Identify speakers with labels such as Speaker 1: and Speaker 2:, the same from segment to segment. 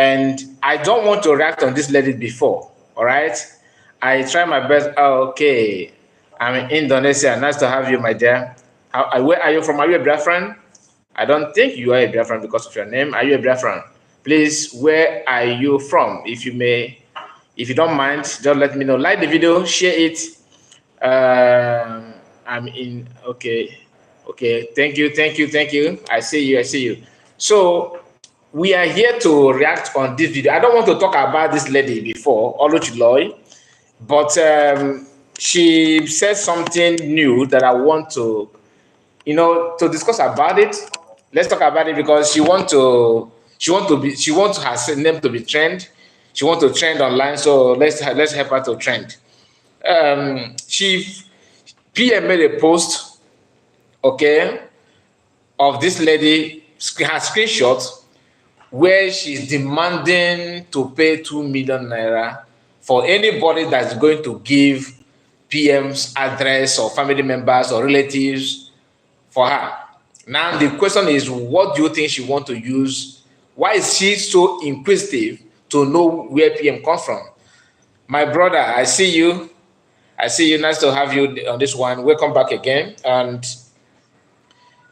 Speaker 1: and I don't want to react on this lady before. All right, I try my best. Oh, okay, I'm in Indonesia. Nice to have you, my dear. Where are you from? Are you a Biafran? I don't think you are a Biafran because of your name. Are you a Biafran? Please, where are you from? If you may, if you don't mind, just let me know. Like the video, share it. I'm in. Okay, okay. Thank you, thank you, thank you. I see you. I see you. So we are here to react on this video. I don't want to talk about this lady before, Oluchiloy, but she said something new that I want to, to discuss about it. Let's talk about it because she want her name to be trend. She want to trend online, so let's help her to trend. She PM made a post, okay, of this lady, her screenshot, where she's demanding to pay 2 million naira for anybody that's going to give PM's address or family members or relatives for her. Now the question is, what do you think she want to use? Why is she so inquisitive to know where PM comes from? My brother, I see you. I see you. Nice to have you on this one. Welcome back again. And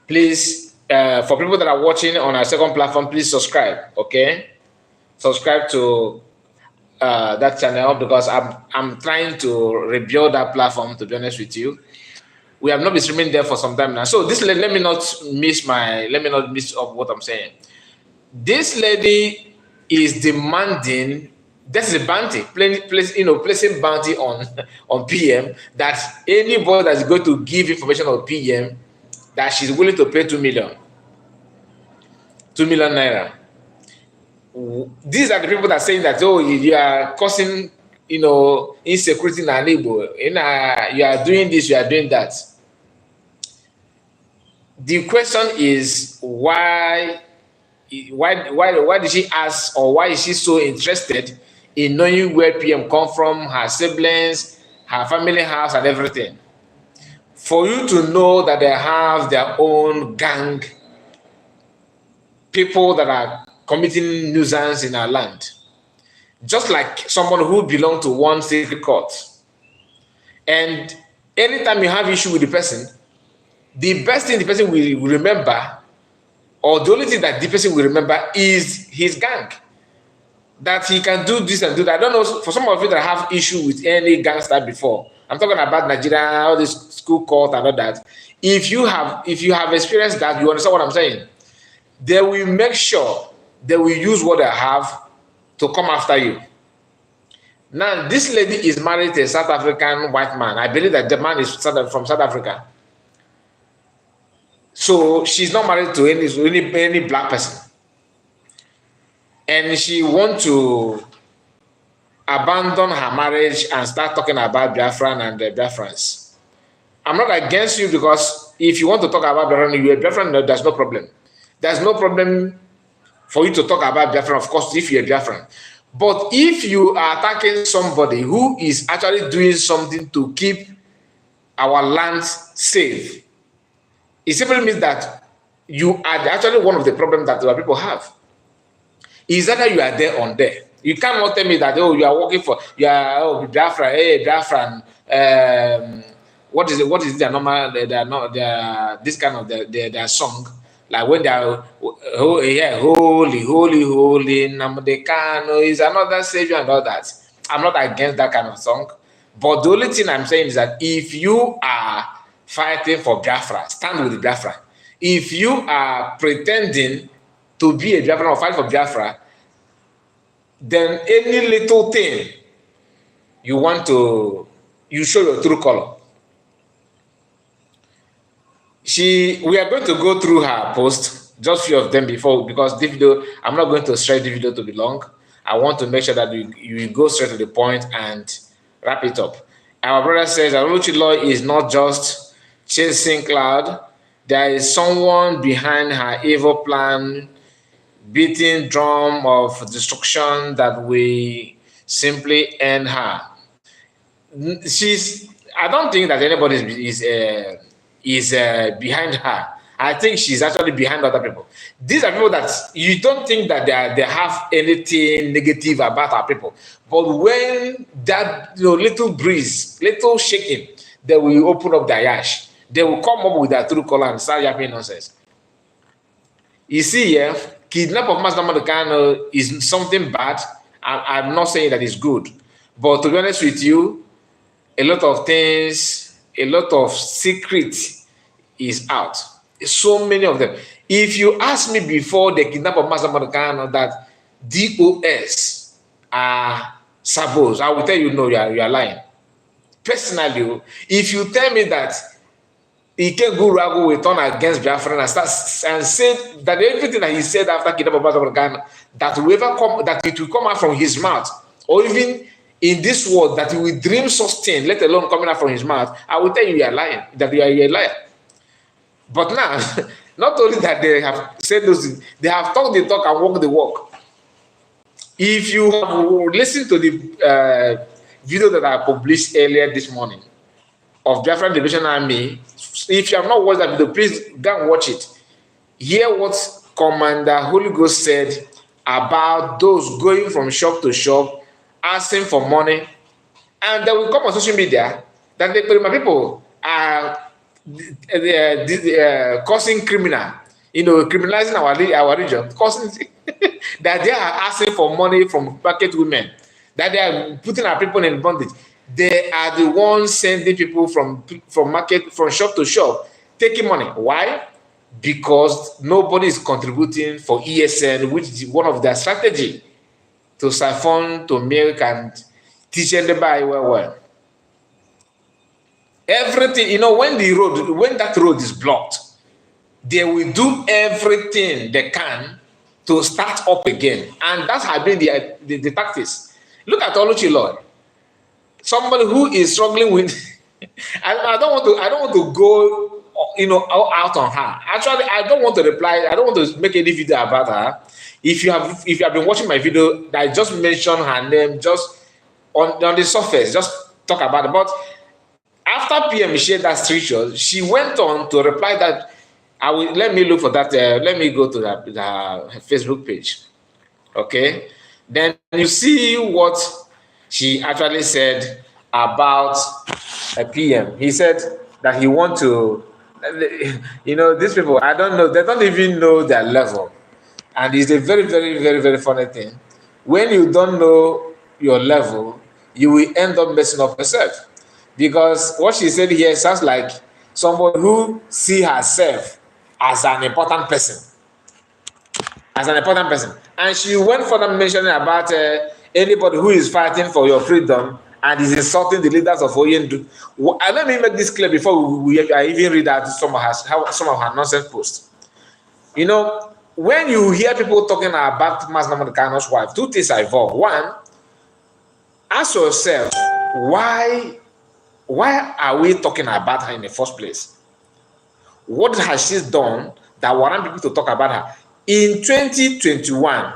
Speaker 1: please, for people that are watching on our second platform, please subscribe. Okay, subscribe to that channel because I'm trying to rebuild that platform. To be honest with you, we have not been streaming there for some time now. So this lady, let me not miss up what I'm saying. This lady is demanding. This is a bounty, placing bounty on PM, that anybody that's going to give information on PM, that she's willing to pay 2 million naira. These are the people that are saying that, oh, you are causing, insecurity in our neighbor. You are doing this, you are doing that. The question is, why did she ask, or why is she so interested in knowing where PM come from, her siblings, her family house, and everything? For you to know that they have their own gang, people that are committing nuisance in our land, just like someone who belongs to one secret court. And anytime you have issue with the person, the best thing the person will remember, or the only thing that the person will remember, is his gang. That he can do this and do that. I don't know, for some of you that have issue with any gangster before, I'm talking about Nigeria, all this school court and all that. If you have experienced that, you understand what I'm saying. They will make sure they will use what they have to come after you. Now, this lady is married to a South African white man. I believe that the man is from South Africa. So she's not married to any black person. And she wants to abandon her marriage and start talking about Biafran and the Biafrans. I'm not against you, because if you want to talk about Biafran, you're a Biafran, no, there's no problem. There's no problem for you to talk about Biafran, of course, if you're a Biafran. But if you are attacking somebody who is actually doing something to keep our land safe, it simply means that you are actually one of the problems that our people have. Is that you are there on there? You cannot tell me that, oh, you are working for, you are, oh, Biafra, hey, Biafran, what is it? What is their normal? This kind of their song, like when they are, oh yeah, holy, holy, holy, Namdekano is another savior and all that. I'm not against that kind of song, but the only thing I'm saying is that if you are fighting for Biafra, stand with the Biafra. If you are pretending to be a Biafra or fight for Biafra, then any little thing you show your true color. We are going to go through her post, just few of them before, because this video, I'm not going to stretch the video to be long. I want to make sure that you go straight to the point and wrap it up. Our brother says that Oluchiloy is not just chasing cloud. There is someone behind her evil plan, beating drum of destruction that we simply end her. I don't think that anybody is behind her. I think she's actually behind other people. These are people that you don't think that they have anything negative about our people. But when that little breeze, little shaking, they will open up their yash. They will come up with their true color and start yapping nonsense. You see, yeah, kidnap of Master Kano is something bad. I'm not saying that it's good. But to be honest with you, a lot of things, a lot of secret is out. So many of them. If you ask me before the kidnap of Master Kano that DOS are saboteurs, I will tell you no, you are lying. Personally, if you tell me that Ike Gurago will turn against Biafran and say that everything that he said after kidnap of Master Kano, that it will come out from his mouth, or even in this world that he will dream such thing, let alone coming out from his mouth, I will tell you are lying, that you are a liar. But now, not only that they have said those things, they have talked the talk and walked the walk. If you have listened to the video that I published earlier this morning of Biafran Liberation Army, if you have not watched that video, please go and watch it. Hear what Commander Holy Ghost said about those going from shop to shop, asking for money, and they will come on social media that my people are causing criminal, criminalizing our region, causing that they are asking for money from market women, that they are putting our people in bondage. They are the ones sending people from shop to shop, taking money. Why? Because nobody is contributing for ESN, which is one of their strategy to siphon, to milk, and teach them to buy well. Everything, when that road is blocked, they will do everything they can to start up again. And that has been the tactics. Look at Oluchi Lord. Somebody who is struggling with I don't want to go out on her. Actually, I don't want to reply. I don't want to make any video about her. If you have been watching my video, I just mentioned her name just on the surface, just talk about it. But after PM shared that screenshot, she went on to reply that let me look for that. Let me go to the Facebook page. Okay, then you see what she actually said about a PM. He said that he want to, these people, I don't know, they don't even know their level. And it's a very, very, very, very funny thing. When you don't know your level, you will end up messing up yourself. Because what she said here sounds like someone who see herself as an important person. And she went for them mentioning about anybody who is fighting for your freedom and is insulting the leaders of Oyendu. Let me make this clear before I even read out some of her nonsense posts. When you hear people talking about Mas Nnamdi Kanu's wife, two things are involved. One, ask yourself, why are we talking about her in the first place? What has she done that warrant people to talk about her? In 2021,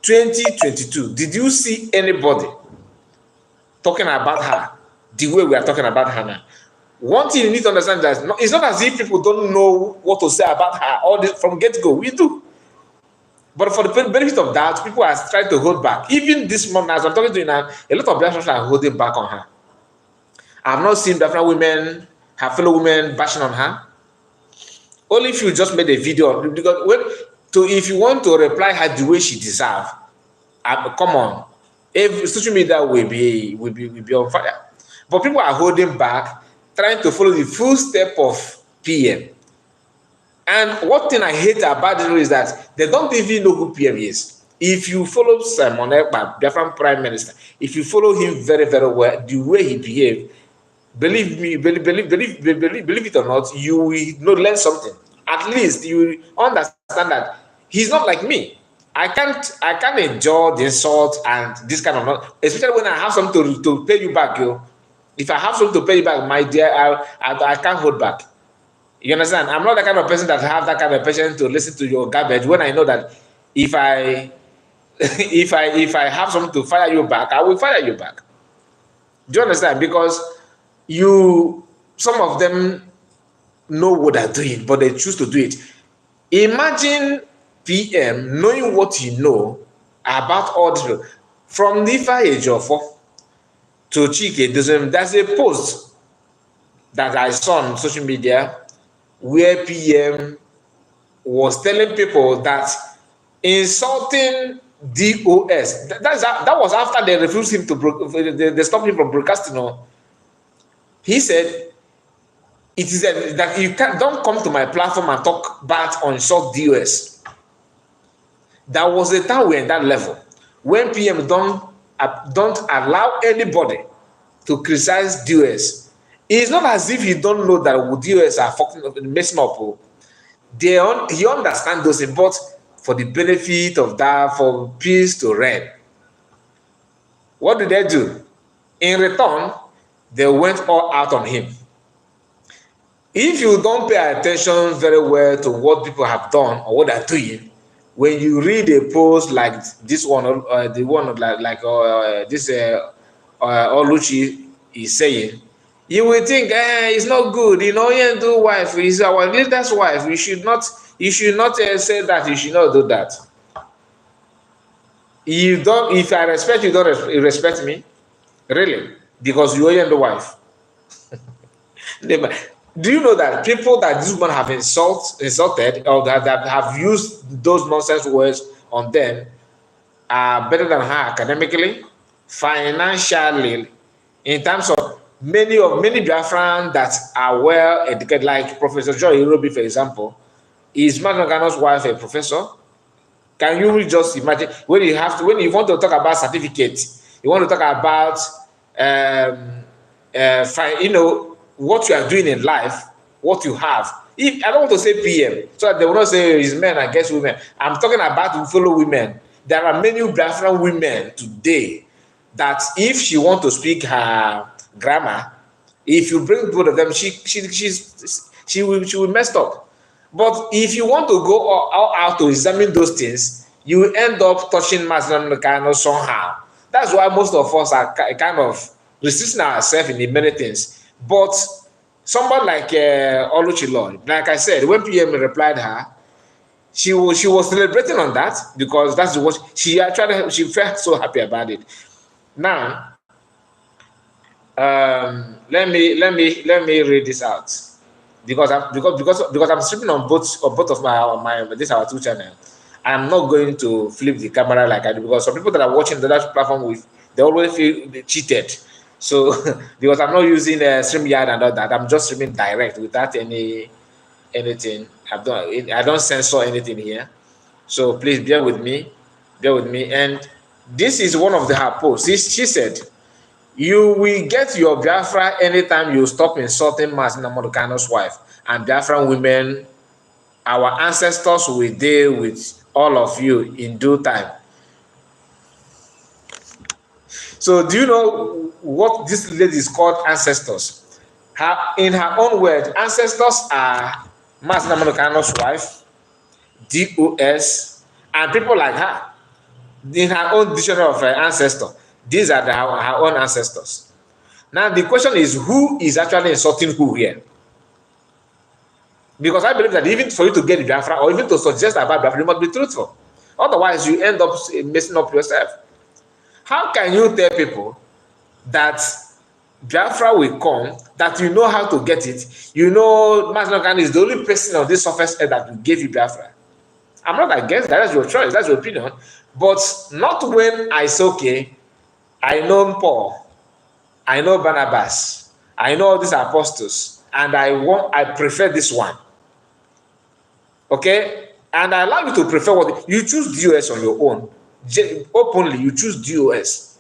Speaker 1: 2022, did you see anybody talking about her the way we are talking about her now? One thing you need to understand is that it's not as if people don't know what to say about her from get-go. We do. But for the benefit of doubt, people are trying to hold back. Even this month, as I'm talking to you now, a lot of Biafrans are holding back on her. I've not seen Biafran women, her fellow women, bashing on her. Only if you just made a video. Because if you want to reply her the way she deserves, come on. Social media will be on fire. But people are holding back, trying to follow the full step of PM. And one thing I hate about it is that they don't even know who PM is. If you follow Simon Ekpa, Biafran Prime Minister, if you follow him very, very well, the way he behaved, believe me, believe it or not, you will learn something. At least you understand that he's not like me. I can't endure the insult and this kind of, especially when I have something to pay you back, yo. If I have something to pay you back, my dear, I can't hold back. You understand? I'm not the kind of person that have that kind of patience to listen to your garbage when I know that if I have something to fire you back, I will fire you back. Do you understand? Because some of them know what they're doing, but they choose to do it. Imagine PM knowing what you know about all this. From Nifa Ejiofor to Chike, there's a post that I saw on social media where PM was telling people that insulting DOS, that was after they refused him to, they stopped him from broadcasting. He said, it is that you don't come to my platform and talk bad or insult DOS. There was a time we're in that level when PM don't allow anybody to criticize DOS. It's not as if you don't know that DOS are fucking messing up. He understands those things, but for the benefit of that, for peace to reign. What did they do? In return, they went all out on him. If you don't pay attention very well to what people have done or what they're doing, when you read a post like this one, the one like this Oluchi is saying, you will think, it's not good. You know, you do wife. He's our leader's wife. You should not say that. You should not do that. You don't. If I respect you, don't respect me, really, because you are the wife. Do you know that people that this woman have insulted or that have used those nonsense words on them are better than her academically, financially, in terms of many Biafrans that are well educated, like Professor Joy Irobi, for example. Is Magano's wife a professor? Can you just imagine when you want to talk about certificates, you want to talk about what you are doing in life, what you have. I don't want to say PM, so that they will not say it's men against women. I'm talking about fellow women. There are many Biafran women today that if she want to speak her grammar, if you bring both of them, she will mess up. But if you want to go all out to examine those things, you end up touching Mazda somehow. That's why most of us are kind of resisting ourselves in many things. But somebody like Oluchi Lloyd, like I said, when PM replied her, she was celebrating on that because that's what she felt so happy about it. Now, let me read this out because I'm streaming on both of my this our two channel. I'm not going to flip the camera like I do because some people that are watching the other platform they always feel cheated. So because I'm not using StreamYard and all that, I'm just streaming direct without anything. I don't censor anything here. So please bear with me. And this is one of her posts. She said, "You will get your Biafra anytime you stop insulting Mazina Modukano's wife and Biafran women. Our ancestors will deal with all of you in due time." So do you know what this lady is called ancestors? In her own word, ancestors are Mazina Modukano's wife, DOS, and people like her. In her own dictionary of her ancestor, these are her own ancestors. Now the question is, who is actually insulting who here? Because I believe that even for you to get Biafra or even to suggest about Biafra, you must be truthful. Otherwise, you end up messing up yourself. How can you tell people that Biafra will come, that you know how to get it? You know, Mazinokan is the only person on this surface earth that will give you Biafra. I'm not against that. That's your choice. That's your opinion. But not when I say, okay, I know Paul, I know Barnabas, I know all these apostles, and I prefer this one. Okay? And I allow you to prefer what you choose DOS on your own. Openly, you choose DOS.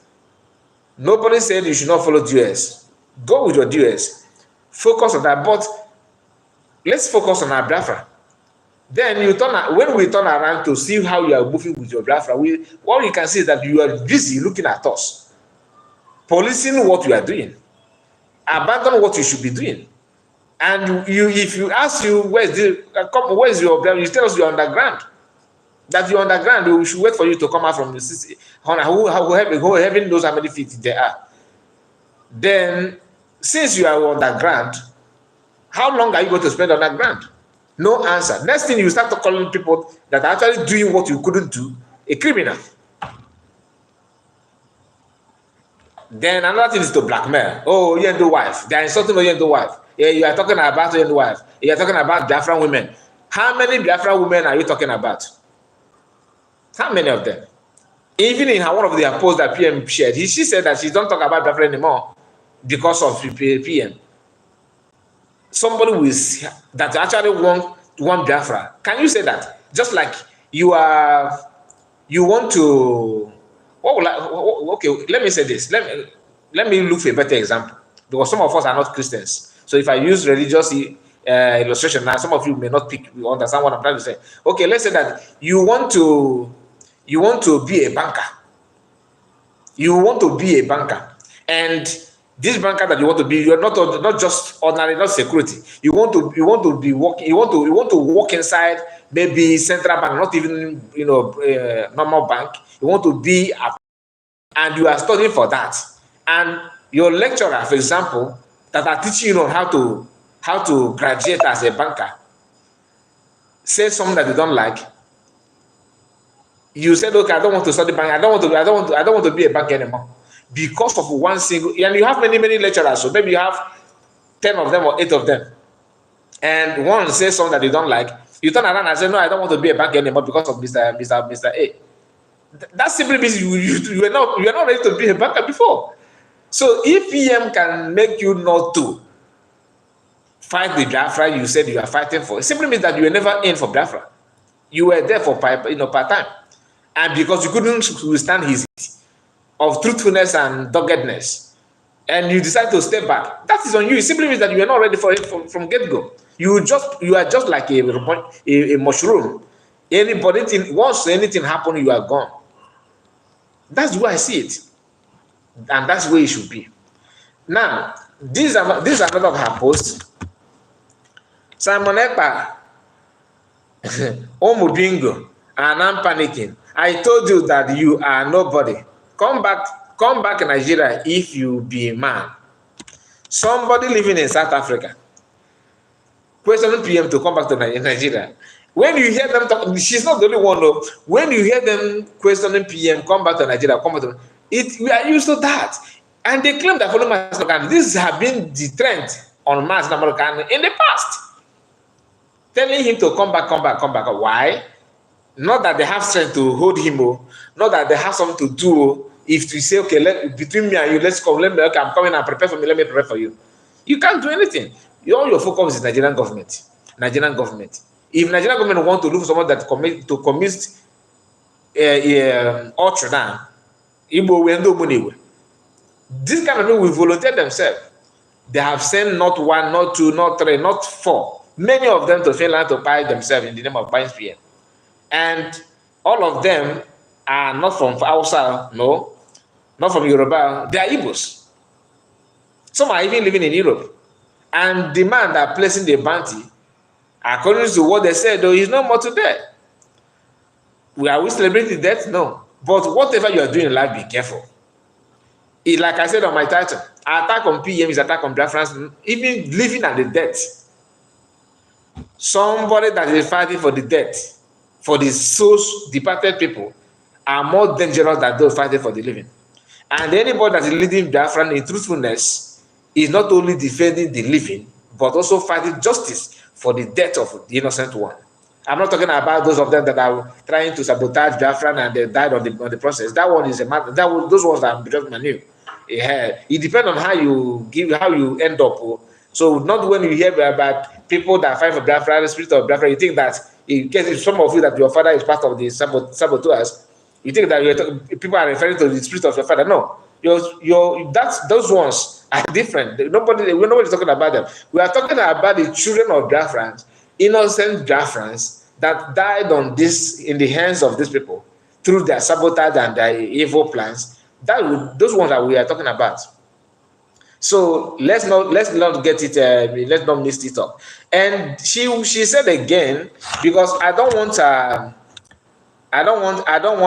Speaker 1: Nobody said you should not follow DOS. Go with your DOS. Focus on that. But let's focus on our Biafra. Then when we turn around to see how you are moving with your Biafra, what you can see is that you are busy looking at us, policing what you are doing, abandon what you should be doing. And if you ask you where's your Biafra, you tell us you're underground. That you're underground, we should wait for you to come out from the city. Who heaven knows how many feet there are. Then, since you are underground, how long are you going to spend underground? No answer. Next thing, you start to calling people that are actually doing what you couldn't do a criminal. Then another thing is to blackmail. Oh, you and the wife. They are insulting you and the wife. Yeah, you are talking about you and the wife. You are talking about Biafran women. How many Biafran women are you talking about? How many of them? Even in one of their posts that PM shared, she said that she don't talk about Biafra anymore because of PM. Somebody with that actually want Biafra. Can you say that? Just like you want to. What will I, okay, let me say this. Let me look for a better example, because some of us are not Christians. So if I use religious illustration now, some of you may not understand what I'm trying to say. Okay, let's say that you want to be a banker. You want to be a banker, and this banker that you want to be, you're not just ordinary, not security. You want to be working. You want to work inside maybe central bank, not even normal bank. You want to be and you are studying for that, and your lecturer, for example, that are teaching you on how to graduate as a banker, say something that you don't like. You said, okay, I don't want to study bank. I don't want to be a banker anymore because of one single. And you have many lecturers, so maybe you have 10 of them or 8 of them, and one says something that you don't like. You turn around and say, no, I don't want to be a banker anymore because of Mr. A. That simply means you are not ready to be a banker before. So if PM can make you not to fight the Biafra you said you are fighting for, it simply means that you were never in for Biafra. You were there for part time, and because you couldn't withstand his of truthfulness and doggedness, and you decide to step back, that is on you. It simply means that you are not ready for it from get-go. You are just like a mushroom. Once anything happens, you are gone. That's the way I see it, and that's the way it should be. Now, this is another of her posts. Simon Ekpa, Omudingo, and I'm panicking. I told you that you are nobody. Come back in Nigeria if you be a man. Somebody living in South Africa questioning PM to come back to Nigeria. When you hear them talk, she's not the only one though. When you hear them questioning PM, come back to Nigeria, we are used to that. And they claim that following Mass American, this has been the trend on Mass American in the past. Telling him to come back. Why? Not that they have strength to hold him, not that they have something to do. If you say, okay, between me and you, let's come, okay, I'm coming and prepare for me, let me prepare for you. You can't do anything. All your focus is Nigerian government. If Nigerian government want to look for someone that commit ultra now, this kind of people will volunteer themselves. They have sent not 1, not 2, not 3, not 4. Many of them to Finland to buy themselves in the name of buying PM. And all of them are not from Hausa, no, not from Yoruba. They are Igbos. Some are even living in Europe. And the man that placing the bounty, according to what they said, though, he's no more today. Are we celebrating death? No. But whatever you are doing in life, be careful. Like I said on my title, attack on PM is attack on Biafrans, even living at the death. Somebody that is fighting for the death, for the souls departed people, are more dangerous than those fighting for the living. And anybody that is leading Biafran in truthfulness is not only defending the living, but also fighting justice for the death of the innocent one. I'm not talking about those of them that are trying to sabotage Biafran and they died on the process. That one is a matter. Those ones are just manu. It depends on how you end up. So not when you hear about people that fight for Biafra, the spirit of Biafra, you think that in case some of you that your father is part of the saboteurs, you think that people are referring to the spirit of your father. No, those ones are different. Nobody's talking about them. We are talking about the children of Biafrans, innocent Biafrans that died in the hands of these people through their sabotage and their evil plans. Those ones that we are talking about. So let's not get it. Let's not mix it up. And she said again, because I don't want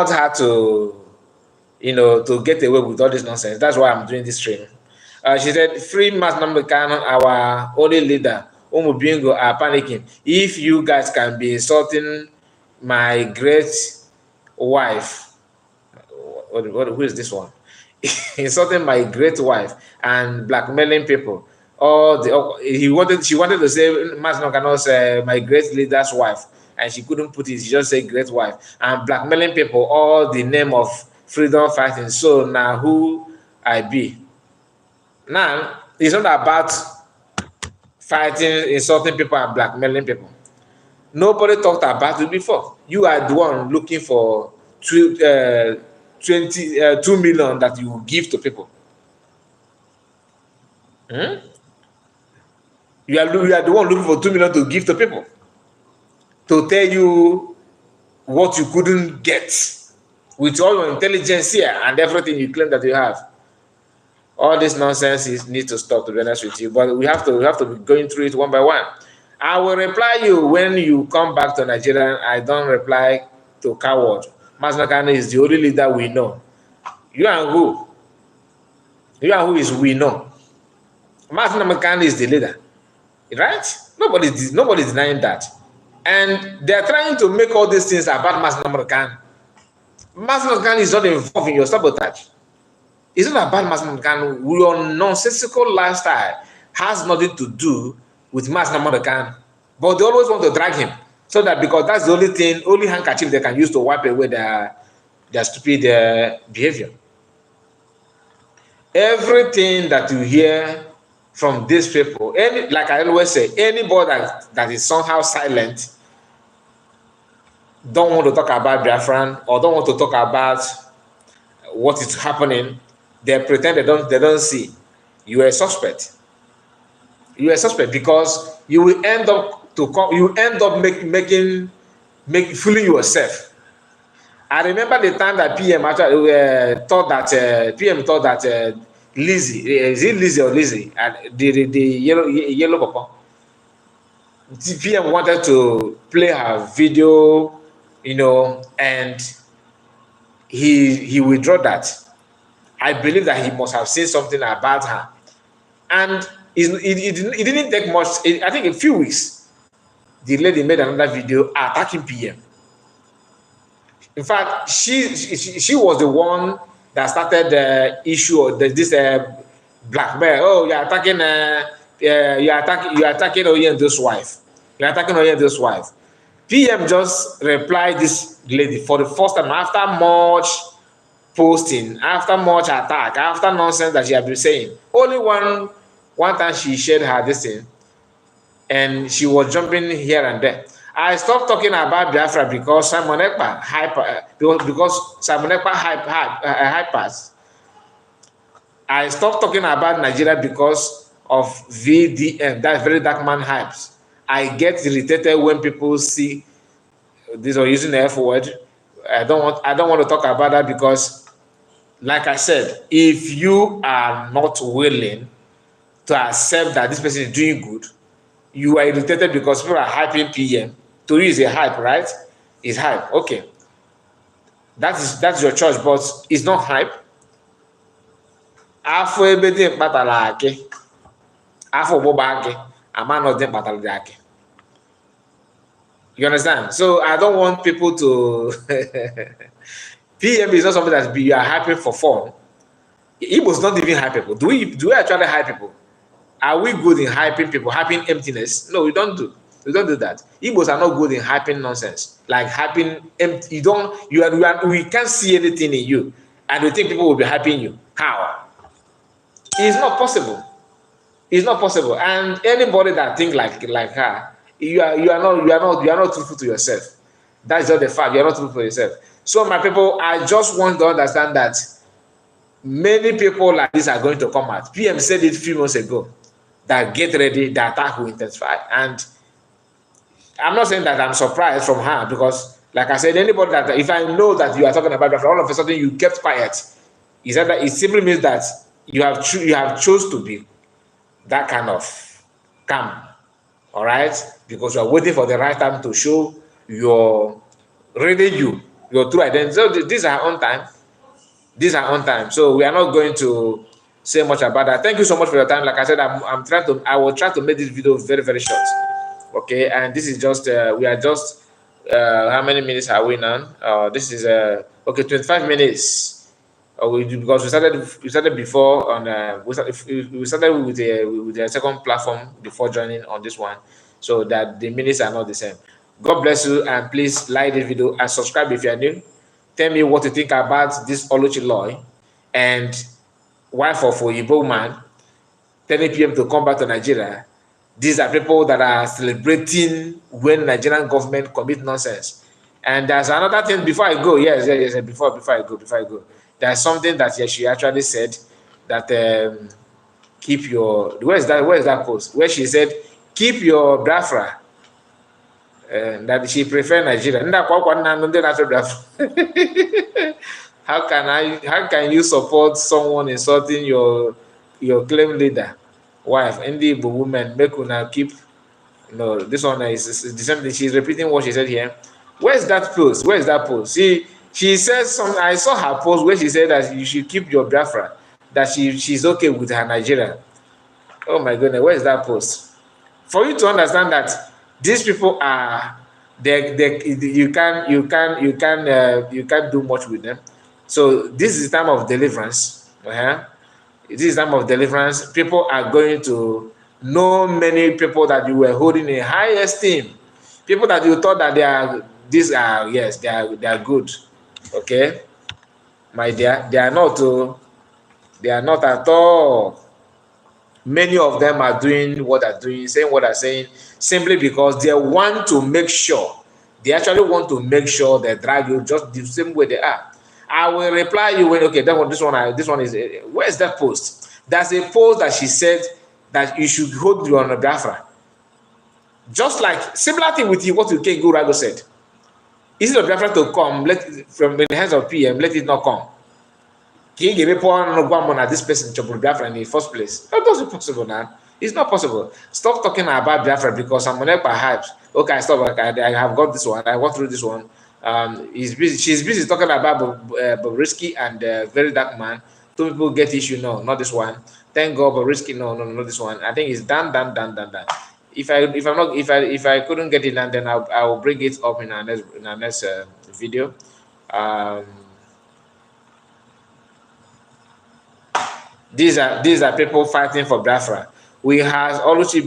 Speaker 1: her to, to get away with all this nonsense. That's why I'm doing this training. She said, "Free Mass Namdekan, our only leader. Bingo are panicking. If you guys can be insulting my great wife, who is this one? Insulting my great wife and blackmailing people. She wanted to say Masno cannot say my great leader's wife, and she couldn't put it. She just said great wife and blackmailing people, all the name of freedom fighting. So now who I be? Now it's not about fighting, insulting people and blackmailing people. Nobody talked about it before. You are the one looking for 2 million that you will give to people. You are the one looking for 2 million to give to people, to tell you what you couldn't get with all your intelligence here and everything you claim that you have. All this nonsense needs to stop, to be honest with you. But we have to be going through it one by one. I will reply you when you come back to Nigeria. I don't reply to coward. Masnakane is the only leader we know. You and who? You and who is we know? Masnakane is the leader, right? Nobody's denying that. And they're trying to make all these things about Masnakane. Masnakane is not involved in your sabotage. It's not about Masnakane. Your nonsensical lifestyle has nothing to do with Masnakane. But they always want to drag him. So that because that's the only handkerchief they can use to wipe away their stupid behavior. Everything that you hear from these people, like I always say, anybody that is somehow silent, don't want to talk about Biafran or don't want to talk about what is happening, they pretend they don't see. You are a suspect. You are a suspect because you will end up fooling yourself. I remember the time that PM actually thought that Lizzie, is it Lizzie or Lizzie? The yellow papa. The PM wanted to play her video, and he withdrew that. I believe that he must have seen something about her, and it didn't take much. I think a few weeks, the lady made another video attacking PM. In fact, she was the one that started the issue of this blackmail. Oh, you're attacking Oyendo's wife. You're attacking Oyendo's wife. PM just replied this lady for the first time after much posting, after much attack, after nonsense that she had been saying. Only one time she shared her this thing, and she was jumping here and there. I stopped talking about Biafra because Simon Ekpa hypers. I stopped talking about Nigeria because of VDM, that very dark man hypes. I get irritated when people see this or using the F word. I don't want to talk about that because, like I said, if you are not willing to accept that this person is doing good, you are irritated because people are hyping PM. To you is a hype, right? It's hype. Okay. That's your choice, but it's not hype. You understand? So I don't want people to PM is not something that you are hyping for fun. Igbo's not even hype people. Do we actually hype people? Are we good in hyping people, hyping emptiness? No, we don't do. We don't do that. Igbos are not good in hyping nonsense. Like hyping empty. We can't see anything in you, and we think people will be hyping you. How? It's not possible. It's not possible. And anybody that thinks like her, you are not truthful to yourself. That's just the fact. You are not truthful to yourself. So my people, I just want to understand that many people like this are going to come out. PM said it a few months ago that get ready, the attack will intensify. And I'm not saying that I'm surprised from her because, like I said, anybody that if I know that you are talking about that, all of a sudden you kept quiet, it simply means that you have chose to be that kind of calm, all right? Because you are waiting for the right time to show your true identity. So these are on time. These are on time. So we are not going to say much about that. Thank you so much for your time. Like I said, I will try to make this video very, very short. Okay, and this is just we are just how many minutes are we now? This is okay, 25 minutes. Because we started before on we started with the second platform before joining on this one, so that the minutes are not the same. God bless you, and please like this video and subscribe if you are new. Tell me what you think about this Oluchi Loy and wife of Oyibo man 10 p.m. to come back to Nigeria. These are people that are celebrating when Nigerian government commit nonsense. And there's another thing before I go. Yes, before I go. There's something that she actually said that keep your where is that post? Where she said, keep your Biafra. That she prefer Nigeria. How can you support someone insulting your claim leader wife? Ndị Igbo women, make una keep. No, this one is the same thing. She's repeating what she said here. Where's that post? She says something. I saw her post where she said that you should keep your Biafra, that she's okay with her Nigeria. Oh my goodness, where is that post? For you to understand that these people are you can't do much with them. So this is time of deliverance. This is time of deliverance. People are going to know many people that you were holding in high esteem. People that you thought that they are good. Okay, my dear, they are not at all. Many of them are doing what they're doing, saying what they're saying, simply because they want to make sure. They actually want to make sure they drag you just the same way they are. I will reply you when this one is where is that post? There's a post that she said that you should hold your Biafra. Just like similar thing with what Ken Gurago said. Instead of Biafra to come, from the hands of PM, let it not come. Can you give me at this person to Biafra in the first place? That doesn't possible now. It's not possible. Stop talking about Biafra because I'm on Ekpa hypes. Okay, stop. I have got this one. I went through this one. She's busy talking about Bobrisky and Very Dark Man. Two people get issue. No, not this one. Thank God, Bobrisky. No, not this one. I think it's done. If I couldn't get it done, then I will bring it up in our next video. These are people fighting for Biafra. Where has Oluchi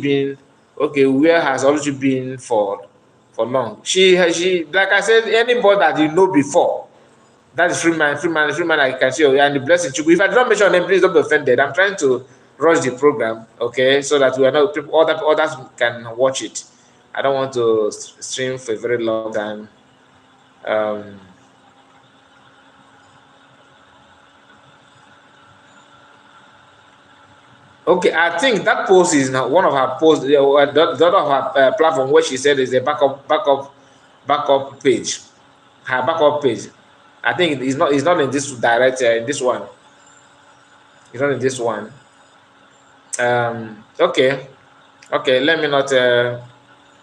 Speaker 1: been for long? She like I said, anybody that you know before, that is Freeman. I can see, and the blessing. If I don't mention them, please don't be offended. I'm trying to rush the program, okay, so that we are not others can watch it. I don't want to stream for a very long time. Okay, I think that post is now one of her posts. The other of her platform where she said is the backup page. Her backup page. I think it's not in this direct. In this one, it's not in this one. Okay. Let me not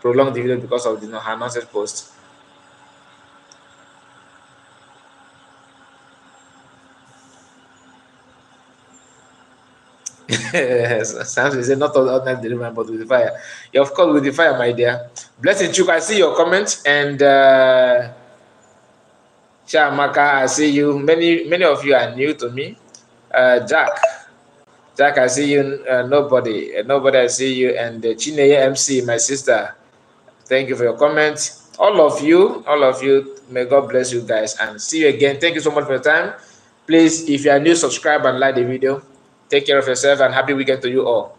Speaker 1: prolong the video because of her nonsense post. Samson said not ordinary deliverance, but with the fire. Yeah, of course, with the fire, my dear. Blessing Chuk, I see your comment, and Shamaka, I see you. Many of you are new to me. Jack, I see you. Nobody, I see you. And Chineye MC, my sister. Thank you for your comment. All of you. May God bless you guys, and see you again. Thank you so much for your time. Please, if you are new, subscribe and like the video. Take care of yourself, and happy weekend to you all.